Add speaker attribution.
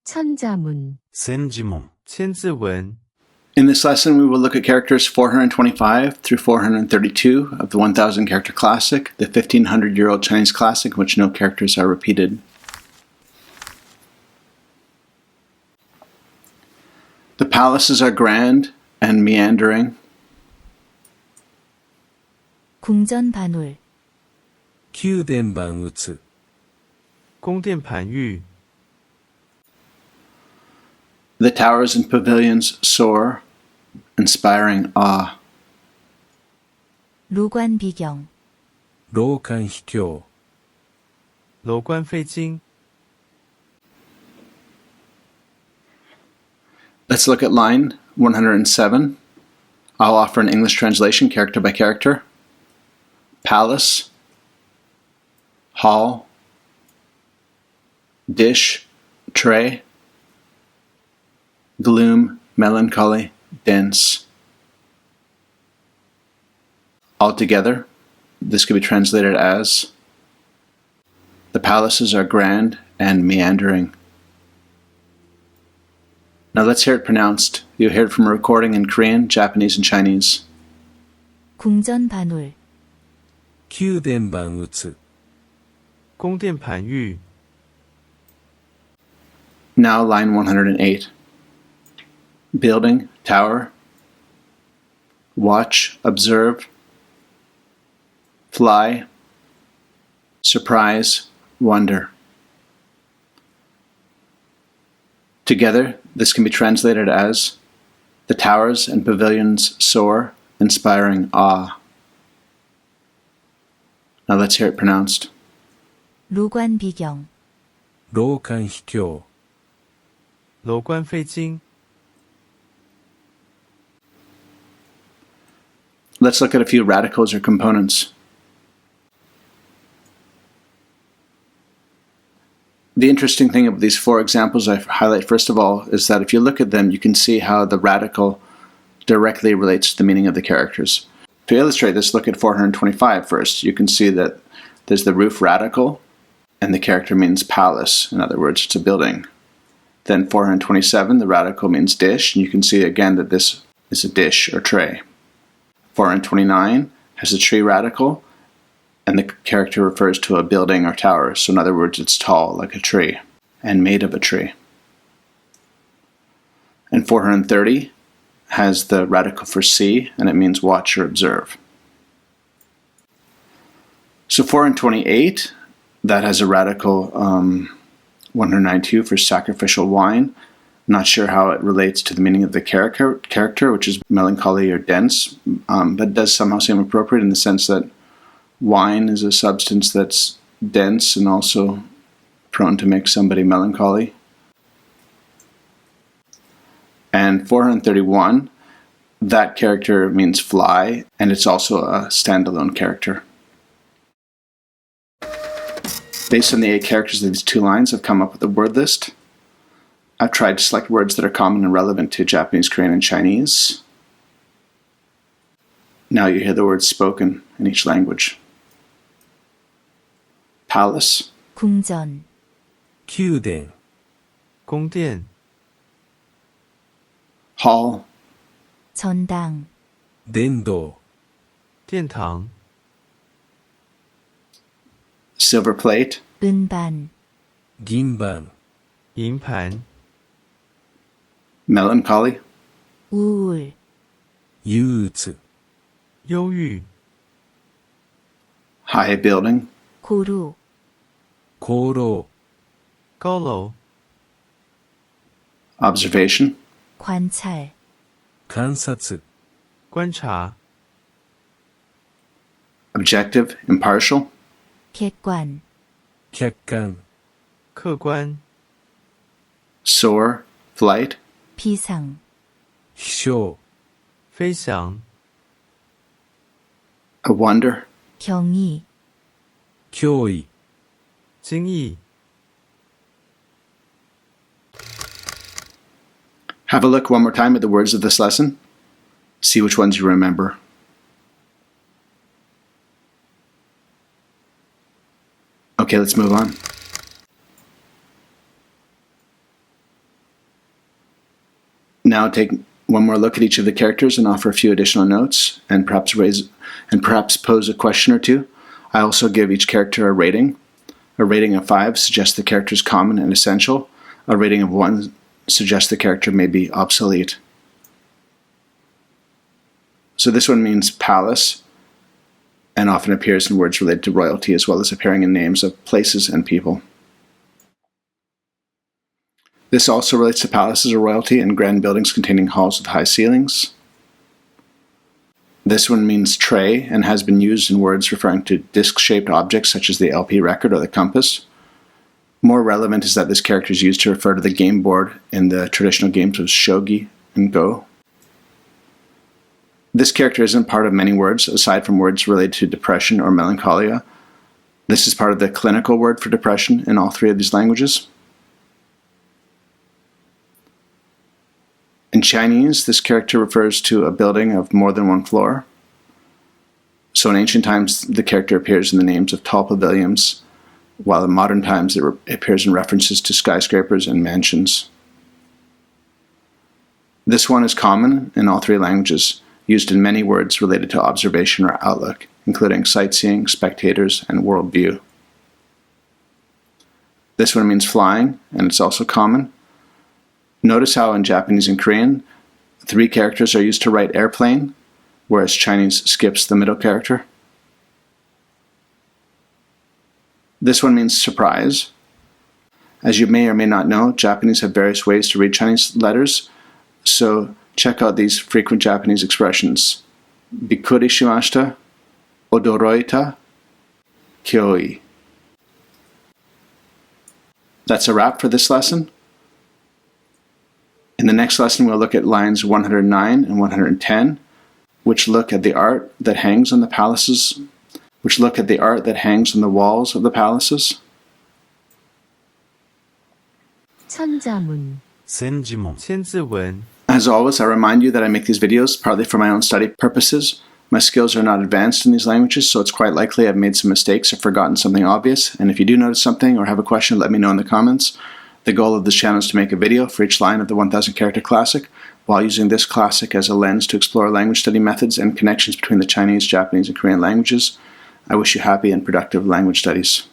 Speaker 1: 천자문,
Speaker 2: 千字文、
Speaker 3: 千字文.
Speaker 4: In this lesson, we will look at characters 425 through 432 of the 1000 character classic, the 1500-year-old Chinese classic in which no characters are repeated. The palaces are grand and meandering.
Speaker 1: 궁전반울,
Speaker 2: 宮殿万物、
Speaker 3: 宫殿盘玉.
Speaker 4: The towers and pavilions soar, inspiring awe.
Speaker 1: 로관비경,
Speaker 2: 楼観秘境、
Speaker 3: 楼观废经.
Speaker 4: Let's look at line 107. I'll offer an English translation character by character. Palace, hall, dish, tray, gloom, melancholy, dense. Altogether, this could be translated as, the palaces are grand and meandering. Now let's hear it pronounced. You'll hear it from a recording in Korean, Japanese, and Chinese.
Speaker 1: 궁전반울,
Speaker 2: 宮殿万物、
Speaker 3: 宫殿盘玉.
Speaker 4: Now line 108. Building, tower, watch, observe, fly, surprise, wonder. Together, this can be translated as, the towers and pavilions soar, inspiring awe. Now let's hear it pronounced.
Speaker 1: 로관비경,
Speaker 2: 楼観秘境、
Speaker 3: 楼观废经.
Speaker 4: Let's look at a few radicals or components. The interesting thing about these four examples I highlight first of all is that if you look at them, you can see how the radical directly relates to the meaning of the characters. To illustrate this, look at 425 first. You can see that there's the roof radical, and the character means palace. In other words, it's a building. Then 427, the radical means dish, and you can see again that this is a dish or tray. 429 has a tree radical, and the character refers to a building or tower. So in other words, it's tall like a tree and made of a tree. And 430 has the radical for see, and it means watch or observe. So 428, that has a radical 192 for sacrificial wine. Not sure how it relates to the meaning of the character, which is melancholy or dense, but it does somehow seem appropriate in the sense that wine is a substance that's dense and also prone to make somebody melancholy. And 431, that character means fly, and it's also a standalone character. Based on the 8 characters of these 2 lines, I've come up with a word list. I've tried to select words that are common and relevant to Japanese, Korean, and Chinese. Now you hear the words spoken in each language. Palace,
Speaker 1: 궁전,
Speaker 2: 宮殿、
Speaker 3: 宫殿.
Speaker 4: hall,
Speaker 1: 전당,
Speaker 2: 殿堂、
Speaker 3: 殿堂.
Speaker 4: silver plate,
Speaker 1: 은반,
Speaker 2: 銀盤、
Speaker 3: 银盘.
Speaker 4: melancholy,
Speaker 1: 우울,
Speaker 2: 憂鬱、
Speaker 3: 忧郁.
Speaker 4: high building,
Speaker 1: 고루,
Speaker 2: 功労、
Speaker 3: 高楼.
Speaker 4: observation,
Speaker 1: 관찰,
Speaker 2: 観察、
Speaker 3: 观察.
Speaker 4: objective, impartial,
Speaker 1: 객관,
Speaker 2: 客観、
Speaker 3: 客观.
Speaker 4: soar, flight,
Speaker 1: 비상,
Speaker 2: 飛翔、
Speaker 3: 飞翔.
Speaker 4: a wonder,
Speaker 1: 경이,
Speaker 2: 脅威、
Speaker 3: 惊异.
Speaker 4: Have a look one more time at the words of this lesson. See which ones you remember. Okay, let's move on. now take one more look at each of the characters and offer a few additional notes and perhaps pose a question or two. I also give each character a rating. A rating of 5 suggests the character is common and essential. A rating of 1 suggests the character may be obsolete. So this one means palace and often appears in words related to royalty as well as appearing in names of places and people. This also relates to palaces or royalty and grand buildings containing halls with high ceilings. This one means tray and has been used in words referring to disc-shaped objects such as the LP record or the compass. More relevant is that this character is used to refer to the game board in the traditional games of shogi and go. This character isn't part of many words aside from words related to depression or melancholia. This is part of the clinical word for depression in all 3 of these languages. In Chinese, this character refers to a building of more than 1 floor. So in ancient times, the character appears in the names of tall pavilions, while in modern times it appears in references to skyscrapers and mansions. This one is common in all 3 languages, used in many words related to observation or outlook, including sightseeing, spectators, and worldview. This one means flying, and it's also common. Notice how in Japanese and Korean, 3 characters are used to write airplane, whereas Chinese skips the middle character. This one means surprise. As you may or may not know, Japanese have various ways to read Chinese letters, so check out these frequent Japanese expressions. Bikkuri shimashita, odoroita, kyoi. That's a wrap for this lesson. In the next lesson, we'll look at lines 109 and 110, which look at the art that hangs on the palaces, which look at the art that hangs on the walls of the palaces.
Speaker 1: 천자문,
Speaker 2: 센지문.
Speaker 3: 千字文
Speaker 4: As always, I remind you that I make these videos partly for my own study purposes. My skills are not advanced in these languages, so it's quite likely I've made some mistakes or forgotten something obvious, and if you do notice something or have a question, let me know in the comments. The goal of this channel is to make a video for each line of the 1000 character classic, while using this classic as a lens to explore language study methods and connections between the Chinese, Japanese, and Korean languages. I wish you happy and productive language studies.